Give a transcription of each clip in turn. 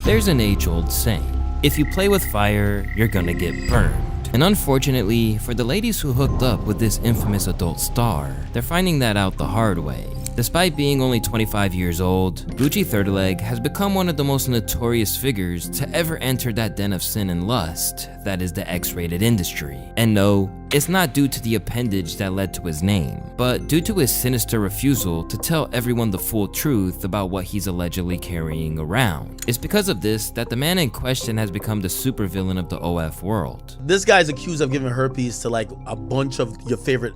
There's an age-old saying, if you play with fire, you're gonna get burned. And unfortunately, for the ladies who hooked up with this infamous adult star, they're finding that out the hard way. Despite being only 25 years old, Gucci Third Leg has become one of the most notorious figures to ever enter that den of sin and lust that is the X-rated industry. And no, it's not due to the appendage that led to his name, but due to his sinister refusal to tell everyone the full truth about what he's allegedly carrying around. It's because of this that the man in question has become the supervillain of the OF world. This guy's accused of giving herpes to like a bunch of your favorite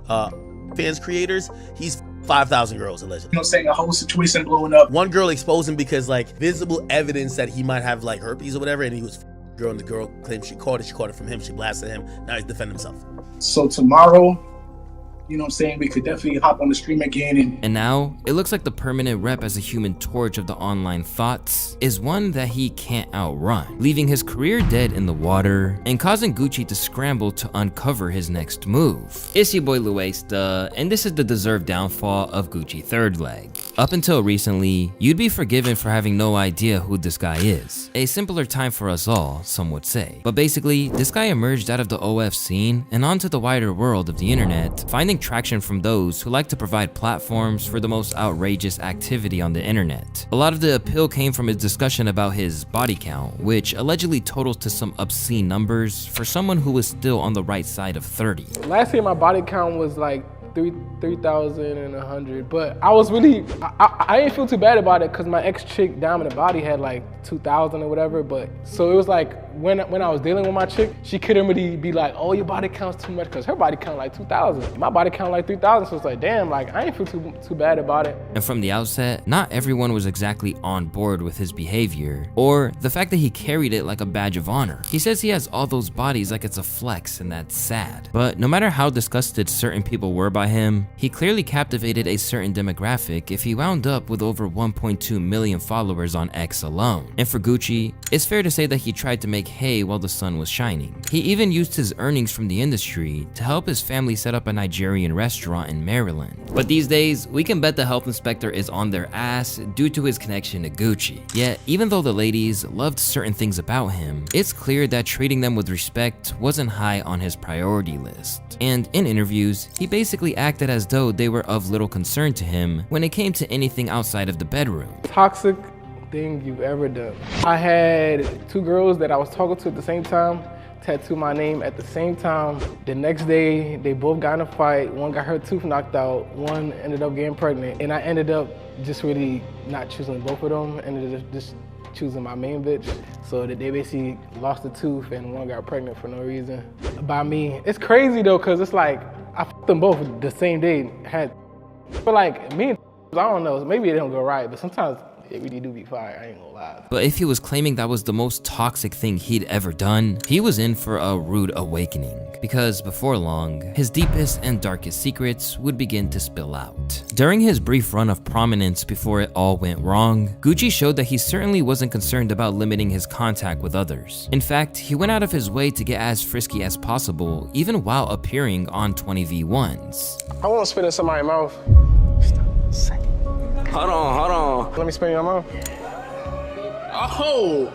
fans creators. He's 5,000 girls allegedly. You know, saying a whole situation blowing up. One girl exposed him because like visible evidence that he might have like herpes or whatever, and he was girl, and the girl claimed she caught it from him, she blasted him, now he's defending himself. So tomorrow, you know what I'm saying, we could definitely hop on the stream again. And now, it looks like the permanent rep as a human torch of the online thoughts is one that he can't outrun, leaving his career dead in the water and causing Gucci to scramble to uncover his next move. It's your boy Luesta, and this is the deserved downfall of Gucci Third Leg. Up until recently, you'd be forgiven for having no idea who this guy is. A simpler time for us all, some would say. But basically, this guy emerged out of the OF scene and onto the wider world of the internet, finding traction from those who like to provide platforms for the most outrageous activity on the internet. A lot of the appeal came from his discussion about his body count, which allegedly totals to some obscene numbers for someone who was still on the right side of 30. Last year my body count was like 3,100, but I was really, I didn't feel too bad about it because my ex-chick Dominant Body had like 2,000 or whatever, but so it was like when I was dealing with my chick, she couldn't really be like, oh, your body count's too much, because her body count like 2,000. My body count like 3,000, so it's like, damn, like I ain't feel too bad about it. And from the outset, not everyone was exactly on board with his behavior, or the fact that he carried it like a badge of honor. He says he has all those bodies like it's a flex, and that's sad. But no matter how disgusted certain people were by him, he clearly captivated a certain demographic if he wound up with over 1.2 million followers on X alone. And for Gucci, it's fair to say that he tried to make hay while the sun was shining. He even used his earnings from the industry to help his family set up a Nigerian restaurant in Maryland. But these days, we can bet the health inspector is on their ass due to his connection to Gucci. Yet, even though the ladies loved certain things about him, it's clear that treating them with respect wasn't high on his priority list. And in interviews, he basically acted as though they were of little concern to him when it came to anything outside of the bedroom. Toxic thing you've ever done. I had 2 girls that I was talking to at the same time tattoo my name at the same time. The next day, they both got in a fight. One got her tooth knocked out, one ended up getting pregnant. And I ended up just really not choosing both of them, and just choosing my main bitch. So that they basically lost the tooth and one got pregnant for no reason by me. It's crazy though, cause it's like, I fucked them both the same day. But like me, I don't know, maybe it don't go right, but sometimes it really do be fire, I ain't gonna lie. But if he was claiming that was the most toxic thing he'd ever done, he was in for a rude awakening. Because before long, his deepest and darkest secrets would begin to spill out. During his brief run of prominence before it all went wrong, Gucci showed that he certainly wasn't concerned about limiting his contact with others. In fact, he went out of his way to get as frisky as possible, even while appearing on 20v1s. I won't spit in somebody's mouth. Stop a second. Hold on. Let me spit in your mouth. Oh!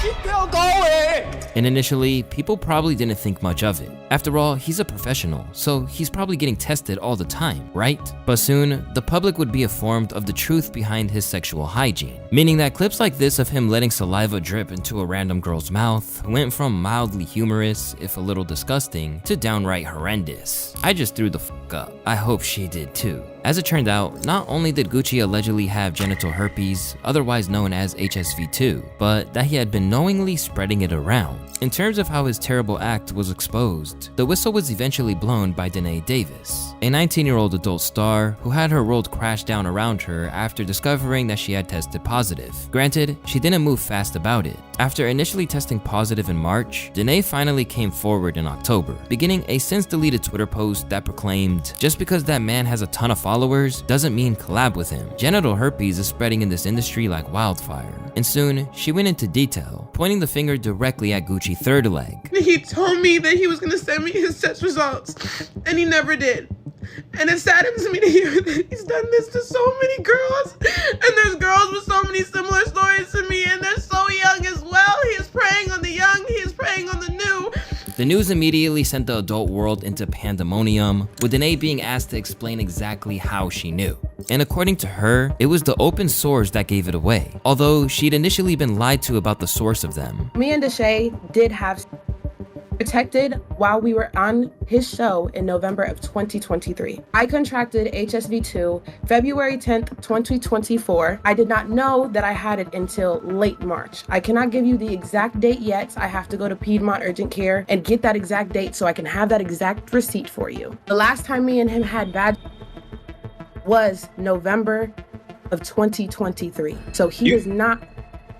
She's still going! And initially, people probably didn't think much of it. After all, he's a professional, so he's probably getting tested all the time, right? But soon, the public would be informed of the truth behind his sexual hygiene, meaning that clips like this of him letting saliva drip into a random girl's mouth went from mildly humorous, if a little disgusting, to downright horrendous. I just threw the fuck up. I hope she did too. As it turned out, not only did Gucci allegedly have genital herpes, otherwise known as HSV2, but that he had been knowingly spreading it around. In terms of how his terrible act was exposed, the whistle was eventually blown by Danae Davis, a 19-year-old adult star who had her world crash down around her after discovering that she had tested positive. Granted, she didn't move fast about it. After initially testing positive in March, Danae finally came forward in October, beginning a since-deleted Twitter post that proclaimed, "Just because that man has a ton of followers doesn't mean collab with him. Genital herpes is spreading in this industry like wildfire." And soon, she went into detail, pointing the finger directly at Gucci Third Leg. He told me that he was gonna send me his test results, and he never did. And it saddens me to hear that he's done this to so many girls. And there's girls with so many similar stories to me, and they're so young as well. He is preying on the young, he is preying on the new. The news immediately sent the adult world into pandemonium, with Danae being asked to explain exactly how she knew. And according to her, it was the open sores that gave it away, although she'd initially been lied to about the source of them. Me and Deshae did have protected while we were on his show in November of 2023. I contracted HSV-2 February 10th, 2024. I did not know that I had it until late March. I cannot give you the exact date yet. I have to go to Piedmont Urgent Care and get that exact date so I can have that exact receipt for you. The last time me and him had bad was November of 2023. So he does not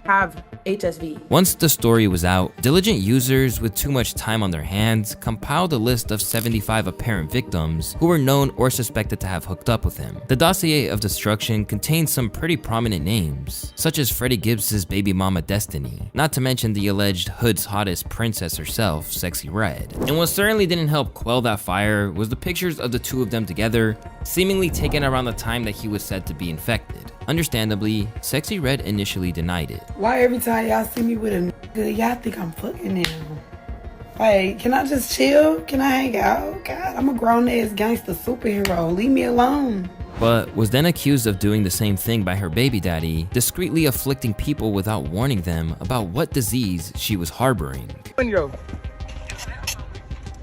have HSV. Once the story was out, diligent users with too much time on their hands compiled a list of 75 apparent victims who were known or suspected to have hooked up with him. The dossier of destruction contained some pretty prominent names, such as Freddie Gibbs's baby mama Destiny, not to mention the alleged hood's hottest princess herself, Sexy Red. And what certainly didn't help quell that fire was the pictures of the two of them together, seemingly taken around the time that he was said to be infected. Understandably, Sexy Red initially denied it. Why every time y'all see me with a nigga, y'all think I'm fucking him? Like, can I just chill? Can I hang out? God, I'm a grown-ass gangster superhero. Leave me alone. But was then accused of doing the same thing by her baby daddy, discreetly afflicting people without warning them about what disease she was harboring.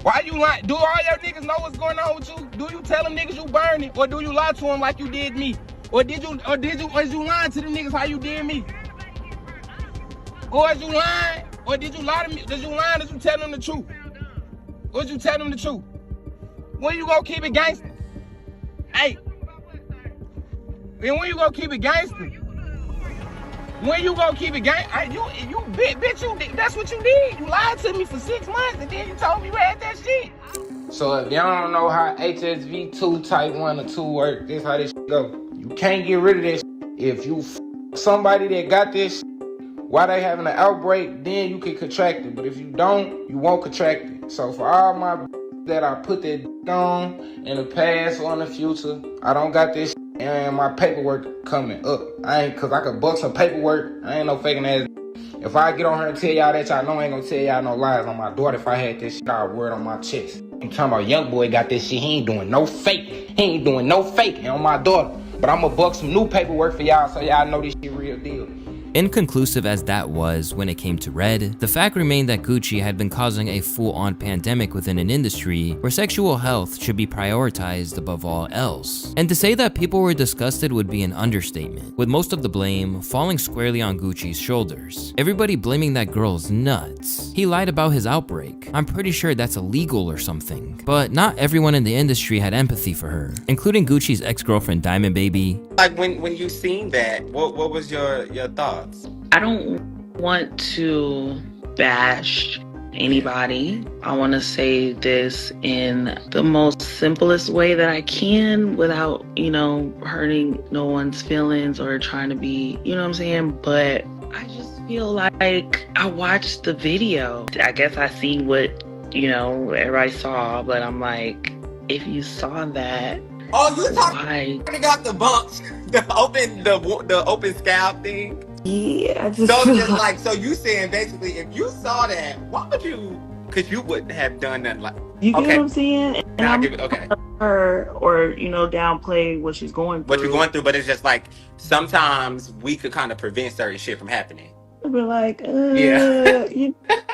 Why you lying? Do all your niggas know what's going on with you? Do you tell them niggas you burning, or do you lie to them like you did me? Or was you lying to them niggas how you did me? Or is you lying? Or did you lie to me? Did you lie? Did you tell them the truth? Or did you tell them the truth? When you gonna keep it gangster? Hey. And when you gonna keep it gangster? When you gonna keep it gangster? You bitch, that's what you did. You lied to me for 6 months and then you told me you had that shit. So if y'all don't know how HSV-2 type 1 or 2 work, this how this shit go. You can't get rid of this shit. If you somebody that got this shit, while they having an outbreak, then you can contract it. But if you don't, you won't contract it. So for all my that I put that on in the past or in the future, I don't got this shit, and my paperwork coming up. Cause I could buck some paperwork. I ain't no faking ass. If I get on her and tell y'all that, y'all know I ain't gonna tell y'all no lies on my daughter. If I had this shit, I'd wear it on my chest. I'm talking about young boy got this shit. He ain't doing no fake. He ain't doing no fake on my daughter. But I'm gonna buck some new paperwork for y'all so y'all know this shit real deal. Inconclusive as that was when it came to Red, the fact remained that Gucci had been causing a full-on pandemic within an industry where sexual health should be prioritized above all else. And to say that people were disgusted would be an understatement, with most of the blame falling squarely on Gucci's shoulders. Everybody blaming that girl's nuts. He lied about his outbreak. I'm pretty sure that's illegal or something. But not everyone in the industry had empathy for her, including Gucci's ex-girlfriend Diamond Baby. Like when you seen that, what was your thoughts? I don't want to bash anybody. I want to say this in the most simplest way that I can without, hurting no one's feelings or trying to be, you know what I'm saying? But I just feel like I watched the video. I guess I see what, everybody saw, but I'm like, if you saw that, oh, you talking got the bumps, the open scalp thing? Yeah, so you saying basically if you saw that, why would you? Because you wouldn't have done that. Like, you get what I'm saying? And I'm okay. Her or downplay what she's going through. What you're going through, but it's just like sometimes we could kind of prevent certain shit from happening. We're like, yeah.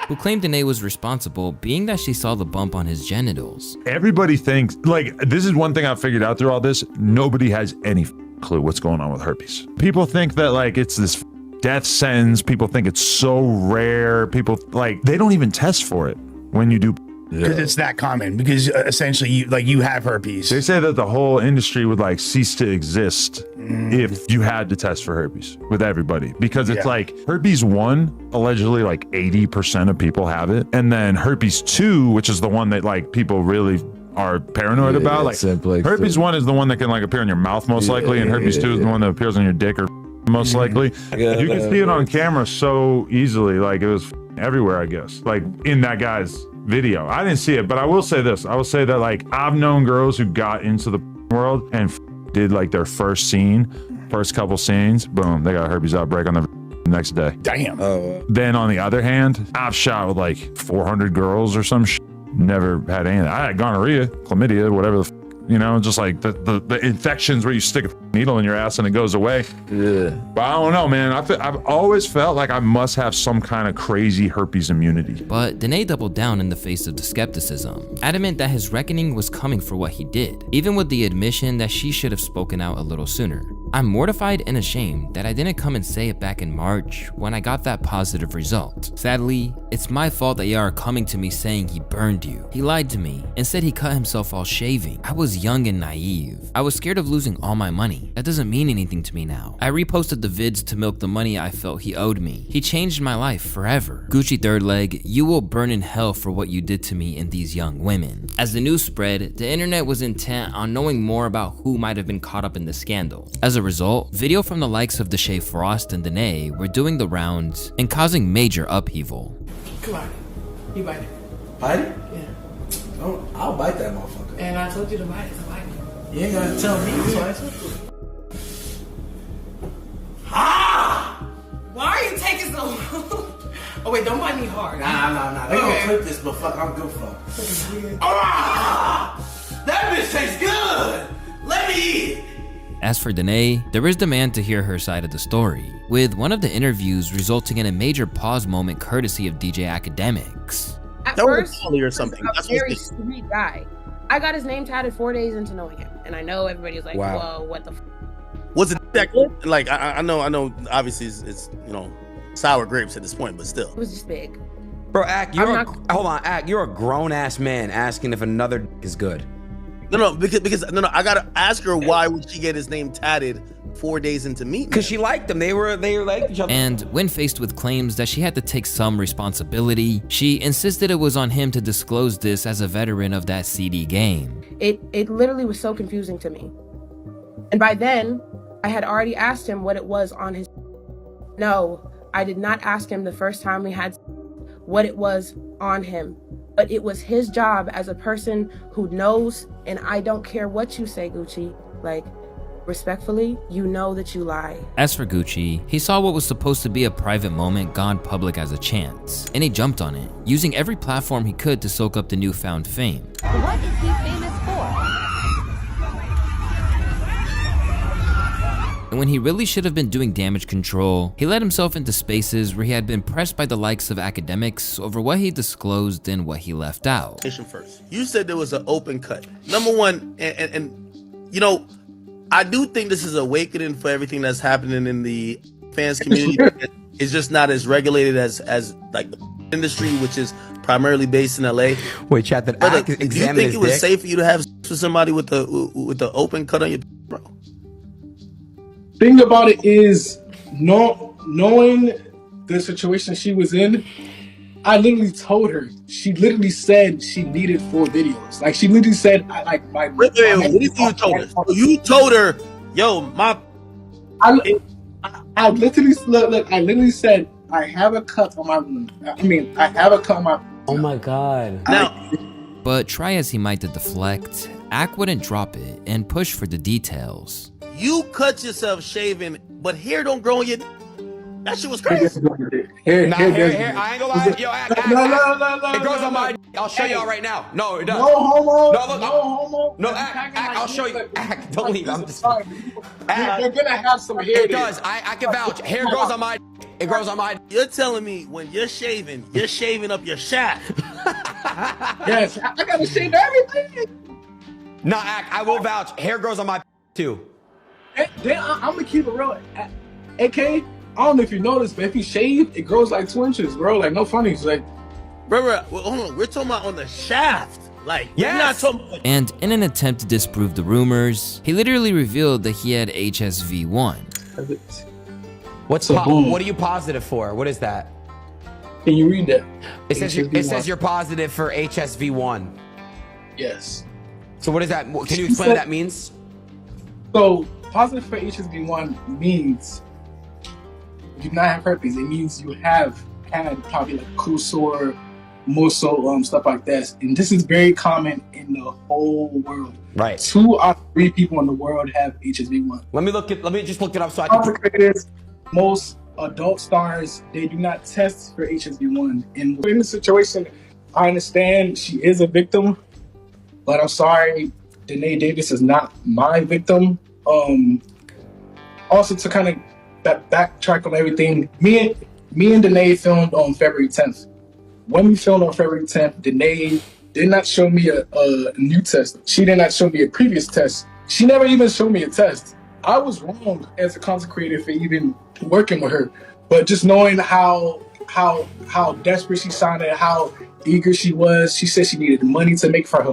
Who claimed Danae was responsible, being that she saw the bump on his genitals. Everybody thinks, this is one thing I figured out through all this. Nobody has any clue what's going on with herpes. People think that it's this death sentence. People think it's so rare. People they don't even test for it when you do. Because it's that common. Because essentially, you have herpes. They say that the whole industry would cease to exist if you had to test for herpes with everybody. Because it's herpes 1, allegedly 80% of people have it, and then herpes 2, which is the one that people really are paranoid about. Herpes 1 is the one that can appear in your mouth most likely, and herpes 2 is the one that appears on your dick or most likely. You can see it on camera so easily. It was everywhere, I guess. In that guy's video. I didn't see it, but I will say this. I will say that like I've known girls who got into the world and did like their first couple scenes, boom, they got a herpes outbreak on the next day. Damn. Then on the other hand, I've shot with like 400 girls or some shit. Never had anything. I had gonorrhea, chlamydia, whatever the just like the infections where you stick a needle in your ass and it goes away. Yeah. But I don't know, man. I've always felt like I must have some kind of crazy herpes immunity. But Danae doubled down in the face of the skepticism, adamant that his reckoning was coming for what he did, even with the admission that she should have spoken out a little sooner. I'm mortified and ashamed that I didn't come and say it back in March when I got that positive result. Sadly, it's my fault that y'all are coming to me saying he burned you. He lied to me and said he cut himself while shaving. I was young and naive. I was scared of losing all my money. That doesn't mean anything to me now. I reposted the vids to milk the money I felt he owed me. He changed my life forever. Gucci Third Leg, you will burn in hell for what you did to me and these young women. As the news spread, the internet was intent on knowing more about who might have been caught up in the scandal. As a result, video from the likes of Deshae Frost and Danae were doing the rounds and causing major upheaval. Come on. You bite it. Bite it? Yeah. I'll bite that motherfucker. And I told you to bite it, so bite it. You ain't gonna tell me twice. Why are you taking so long? Oh wait, don't bite me hard. Nah. They gonna clip this, but fuck, I'm good for it. That bitch tastes good. Let me eat it. As for Danae, there is demand to hear her side of the story, with one of the interviews resulting in a major pause moment courtesy of DJ Academics. At That was first, Paulie or something. a very sweet guy. I got his name tatted 4 days into knowing him, and I know everybody's like, Wow. "Whoa, what the?" Was it that good? Like I know. Obviously, it's sour grapes at this point, but still. It was just big. Bro, hold on, Ak, you're a grown ass man asking if another is good. No, because I gotta ask her why would she get his name tatted 4 days into meeting? Because she liked them. They were like each other. And when faced with claims that she had to take some responsibility, she insisted it was on him to disclose this as a veteran of that CD game. It literally was so confusing to me. And by then, I had already asked him what it was on his. No, I did not ask him the first time we had what it was on him. But it was his job as a person who knows, and I don't care what you say, Gucci. Like, respectfully, you know that you lie. As for Gucci, he saw what was supposed to be a private moment gone public as a chance, and he jumped on it, using every platform he could to soak up the newfound fame. What is he famous for? And when he really should have been doing damage control, he let himself into spaces where he had been pressed by the likes of Academics over what he disclosed and what he left out. First, you said there was an open cut. Number one, and I do think this is awakening for everything that's happening in the fans community. It's just not as regulated as like the industry, which is primarily based in LA. Wait, chat that. Do you think it was safe for you to have sex with somebody with the open cut on your bro? Thing about it is, knowing the situation she was in, I literally told her. She literally said she needed 4 videos. Like, she literally said, Wait, what do you told her? You told her, yo, I literally look. I literally said I have a cut on my. I have a cut on my. Oh my god. Now, but try as he might to deflect, Ak wouldn't drop it and push for the details. You cut yourself shaving, but hair don't grow on your. That shit was crazy. Hair, I ain't gonna lie. Yo, Ak, it grows on my. I'll show y'all right now. No, it does. No homo. No, look, no homo. No, Ak, I'll show you. Ak, don't leave. I'm just. You're gonna have some hair. It does. I can vouch. Hair grows on my. It grows on my. You're telling me when you're shaving up your shaft. Yes, I gotta shave everything. Nah, Ak, I will vouch. Hair grows on my too. Then I'm gonna keep it real. AK, I don't know if you noticed, but if you shave, it grows like 2 inches, bro. Like, no funny. It's like, bro, hold on. We're talking about on the shaft. Like, yes. We're not talking about. And in an attempt to disprove the rumors, he literally revealed that he had HSV-1. What are you positive for? What is that? Can you read that? It says you're positive for HSV-1. Yes. So what is that? Can you explain what that means? So, positive for HSV-1 means you do not have herpes. It means you have had probably like cool sore, more so stuff like that. And this is very common in the whole world. Right. 2 out of 3 people in the world have HSV1. Let me just look it up so I can. Content creators, most adult stars, they do not test for HSV1. And in the situation, I understand she is a victim, but I'm sorry, Danae Davis is not my victim. Also, to kind of backtrack on everything, me and Danae filmed on February 10th. When we filmed on February 10th, Danae did not show me a new test. She did not show me a previous test. She never even showed me a test. I was wrong as a content creator for even working with her, but just knowing how desperate she sounded, how eager she was. She said she needed money to make for her,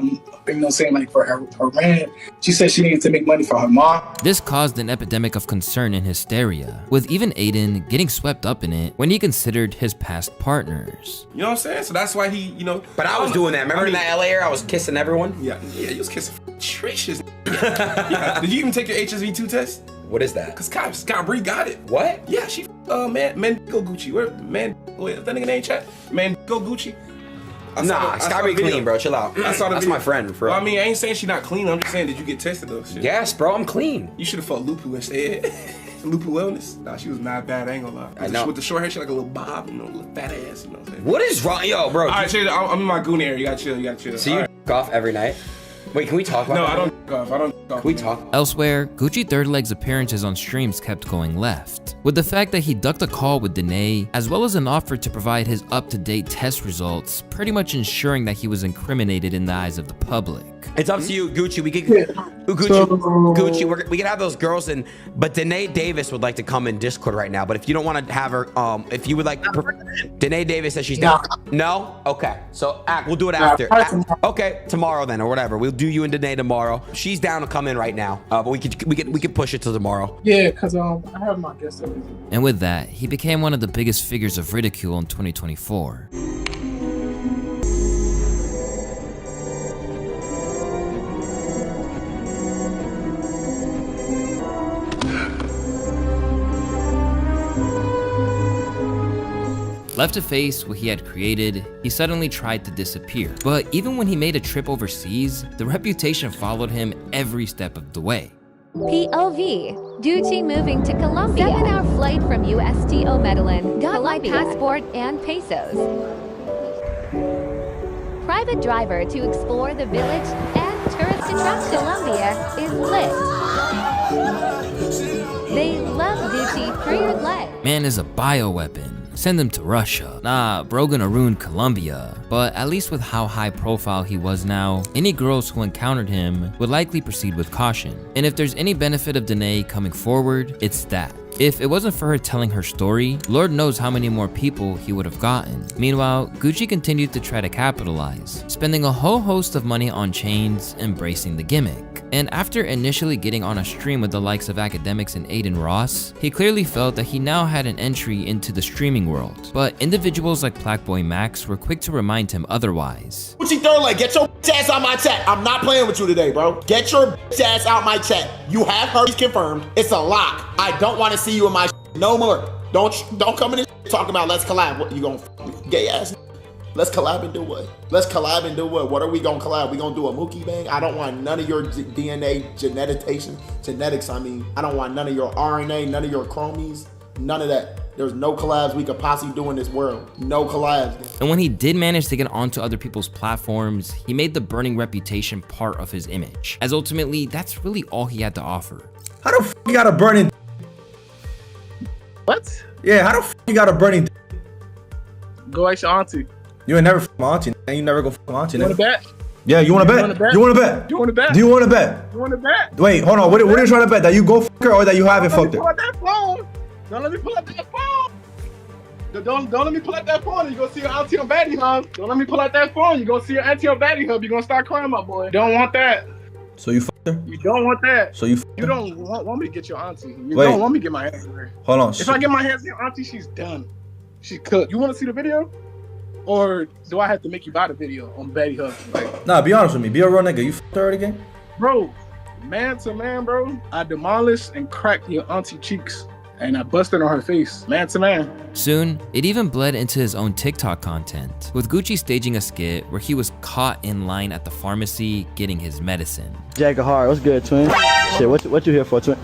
for her rent. She said she needed to make money for her mom. This caused an epidemic of concern and hysteria, with even Aiden getting swept up in it when he considered his past partners. You know what I'm saying? So that's why he, But I was doing that. Remember in that LA era, I was kissing everyone? Yeah, you was kissing Trish's. Yeah. Did you even take your HSV2 test? What is that? Cause Scott Bree got it. What? Yeah, she Mandigo Gucci. Where wait, that nigga name chat? Mandigo Gucci. Scott Bree clean, bro. Chill out. I saw the That's video. my friend, bro. Well, I mean, I ain't saying she not clean. I'm just saying, did you get tested though? Shit. Yes, bro. I'm clean. You should have fought Lupu instead. Lupu Wellness. Nah, she was not bad. I ain't gonna lie. I know. With the short hair, she like a little bob, little fat ass. You know what I'm saying? What is wrong, yo, bro? All right, chill. I'm in my goon area. You gotta chill. So you off every night? Wait, can we talk about No, that? I don't. Can we talk? Elsewhere, Gucci Third Leg's appearances on streams kept going left, with the fact that he ducked a call with Danae, as well as an offer to provide his up-to-date test results, pretty much ensuring that he was incriminated in the eyes of the public. It's up to you, Gucci. We can Gucci. We can have those girls in, but Danae Davis would like to come in Discord right now. But if you don't want to have her, if you would like, Danae Davis says she's down. No, okay. So we'll do it after. Okay, tomorrow then, or whatever. We'll do you and Danae tomorrow. She's down to come in right now, but we can push it to tomorrow. Yeah, cause I have my guest. And with that, he became one of the biggest figures of ridicule in 2024. Left to face what he had created, he suddenly tried to disappear. But even when he made a trip overseas, the reputation followed him every step of the way. POV. Gucci moving to Colombia. 7-hour flight from USTO Medellin. Got my passport and pesos. Private driver to explore the village and tourist attraction. Colombia is lit. They love Gucci for your leg. Man is a bioweapon. Send him to Russia. Nah, bro gonna ruin Colombia. But at least with how high profile he was now, any girls who encountered him would likely proceed with caution. And if there's any benefit of Danae coming forward, it's that. If it wasn't for her telling her story, Lord knows how many more people he would have gotten. Meanwhile, Gucci continued to try to capitalize, spending a whole host of money on chains, embracing the gimmick. And after initially getting on a stream with the likes of Academics and Aiden Ross, he clearly felt that he now had an entry into the streaming world. But individuals like Blackboy Max were quick to remind him otherwise. Gucci Third Leg, get your ass out my chat. I'm not playing with you today, bro. Get your ass out my chat. You have herpes confirmed. It's a lock. I don't want to see you in my no more. Don't come in and talking about let's collab. What you gonna gay ass? Let's collab and do what? Let's collab and do what? What are we gonna collab? We gonna do a Mookie Bang? I don't want none of your DNA genetics. I mean, I don't want none of your RNA, none of your chromies, none of that. There's no collabs we could possibly do in this world. No collabs. And when he did manage to get onto other people's platforms, he made the burning reputation part of his image, as ultimately that's really all he had to offer. How the f you got a burning? What? Yeah, how the f you got a burning? Go ask your auntie. You ain't never f my auntie, and you never go f my auntie. You want to bet? Yeah, you want to bet? You want to bet? You want to bet? Do you want to bet? You want to bet? Wait, hold on. What are you trying to bet? That you go f her or that you haven't fucked her? Pull out that phone. Don't let me pull out that phone. Don't let me pull out that phone. You're gonna see your auntie on Batty Hub. Don't let me pull out that phone. You're gonna see your auntie on Batty Hub. You're gonna start crying, my boy. Don't want that. So you fucked her? You don't want that. So you You don't want me to get your auntie. You Wait. don't want me to get my hands on her. Hold on. If I get my hands on your auntie, she's done. She's cooked. You want to see the video? Or do I have to make you buy the video on Batty Hub? Like, Nah, be honest with me. Be a real nigga. You fucked her again? bro, man to man, bro, I demolished and cracked your auntie cheeks. and I busted on her face, man to man. Soon, it even bled into his own TikTok content, with Gucci staging a skit where he was caught in line at the pharmacy getting his medicine. Jagger Hard, what's good, twin? Shit, what you here for, twin?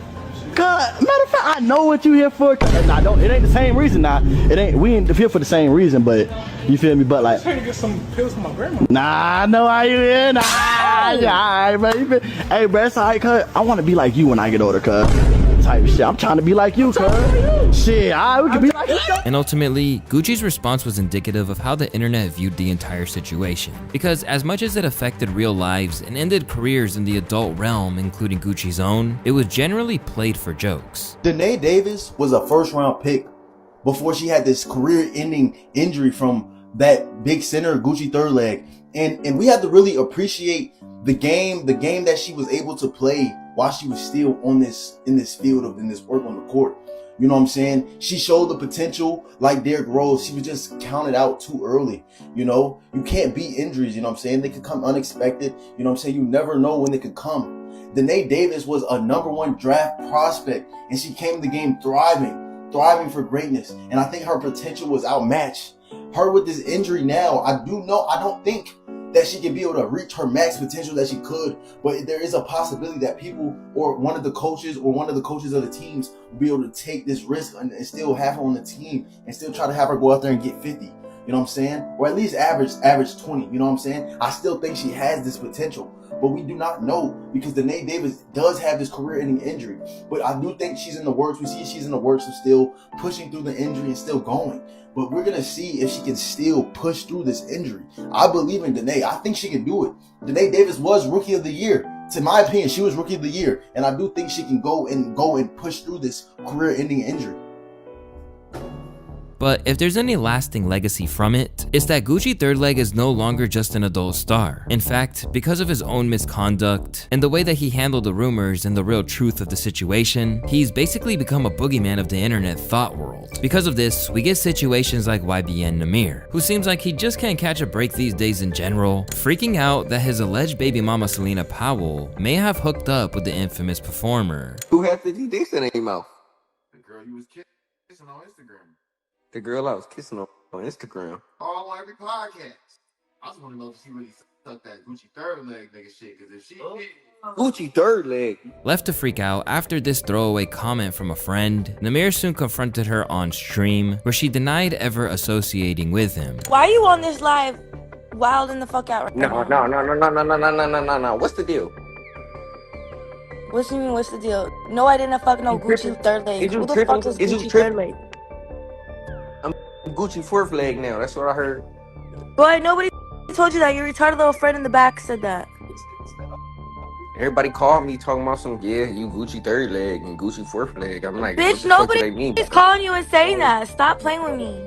Matter of fact, I know what you here for. Nah, it ain't the same reason. Nah, we ain't here for the same reason, but you feel me? But like, I'm trying to get some pills for my grandma. Nah, I know how you in. Nah, alright, man. Hey, bro, it's alright, cuz I want to be like you when I get older, cuz. Type of shit. I'm trying to be like you, cuz. Shit, alright, we can be like you. And ultimately, Gucci's response was indicative of how the internet viewed the entire situation. Because as much as it affected real lives and ended careers in the adult realm, including Gucci's own, it was generally played for jokes. Danae Davis was a first-round pick before she had this career-ending injury from that big center, Gucci third leg. And we have to really appreciate the game that she was able to play while she was still in this field in this work on the court. You know what I'm saying? She showed the potential like Derrick Rose. She was just counted out too early. You know, you can't beat injuries. You know what I'm saying? They could come unexpected. You know what I'm saying? You never know when they could come. Danae Davis was a #1 draft prospect, and she came to the game thriving for greatness. And I think her potential was outmatched. Her with this injury now, I don't think that she can be able to reach her max potential that she could, but there is a possibility that people or one of the coaches of the teams will be able to take this risk and still have her on the team and still try to have her go out there and get 50. You know what I'm saying? Or at least average 20. You know what I'm saying? I still think she has this potential, but we do not know because Danae Davis does have this career-ending injury. But I do think she's in the works. We see she's in the works of still pushing through the injury and still going. But we're going to see if she can still push through this injury. I believe in Danae. I think she can do it. Danae Davis was Rookie of the Year. To my opinion, she was Rookie of the Year. And I do think she can go and push through this career-ending injury. But if there's any lasting legacy from it, it's that Gucci third leg is no longer just an adult star. In fact, because of his own misconduct and the way that he handled the rumors and the real truth of the situation, he's basically become a boogeyman of the internet thought world. Because of this, we get situations like YBN Nahmir, who seems like he just can't catch a break these days in general, freaking out that his alleged baby mama Selena Powell may have hooked up with the infamous performer. Who had 50 dicks in their mouth? The girl you was kissing on Instagram. The girl I was kissing on Instagram. All on every podcast. I just want to know if she really sucked that Gucci third leg nigga shit. Because if she did, Gucci third leg. Left to freak out after this throwaway comment from a friend, Nahmir soon confronted her on stream, where she denied ever associating with him. Why are you on this live wilding the fuck out right now? No. What's the deal? What do you mean, what's the deal? No, I didn't fuck no Gucci third leg. Who the fuck is Gucci third leg? I'm Gucci fourth leg now. That's what I heard. Boy, nobody told you that. Your retarded little friend in the back said that. Everybody called me talking about some, yeah, you Gucci third leg and Gucci fourth leg. I'm like, bitch, nobody is calling you and saying that. Stop playing with me.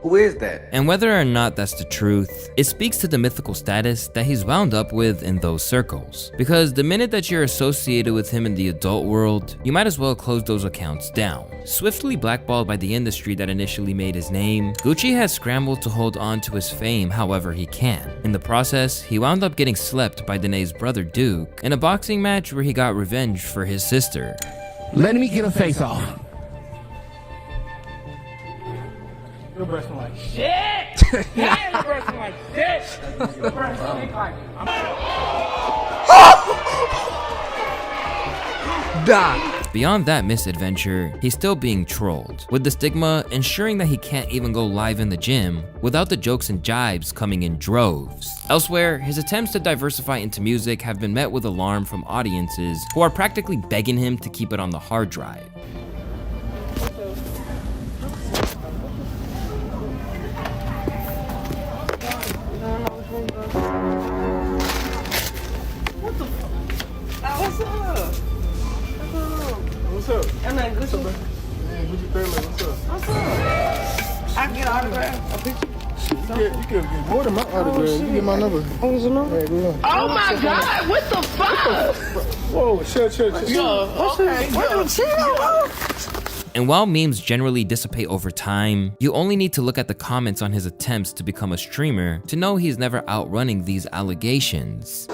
Who is that? And whether or not that's the truth, it speaks to the mythical status that he's wound up with in those circles. Because the minute that you're associated with him in the adult world, you might as well close those accounts down. Swiftly blackballed by the industry that initially made his name, Gucci has scrambled to hold on to his fame however he can. In the process, he wound up getting slept by Danae's brother Duke in a boxing match where he got revenge for his sister. Let me get a face off. Your breath smell like shit. Yeah, your breath smell like shit. Your breath stink like. Beyond that misadventure, he's still being trolled, with the stigma ensuring that he can't even go live in the gym without the jokes and jibes coming in droves. Elsewhere, his attempts to diversify into music have been met with alarm from audiences who are practically begging him to keep it on the hard drive. What's up? I'm not Gucci. Man, Gucci third leg, what's up? What's up? I can get an autograph. A picture. You can get more than my autograph. You can get my number. Oh, is your number? Yeah, go ahead. Oh my God! What the fuck? Whoa, chill. And while memes generally dissipate over time, you only need to look at the comments on his attempts to become a streamer to know he's never outrunning these allegations.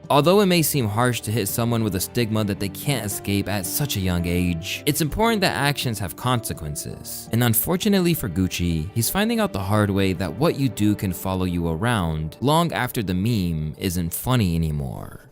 Although it may seem harsh to hit someone with a stigma that they can't escape at such a young age, it's important that actions have consequences. And unfortunately for Gucci, he's finding out the hard way that what you do can follow you around long after the meme isn't funny anymore.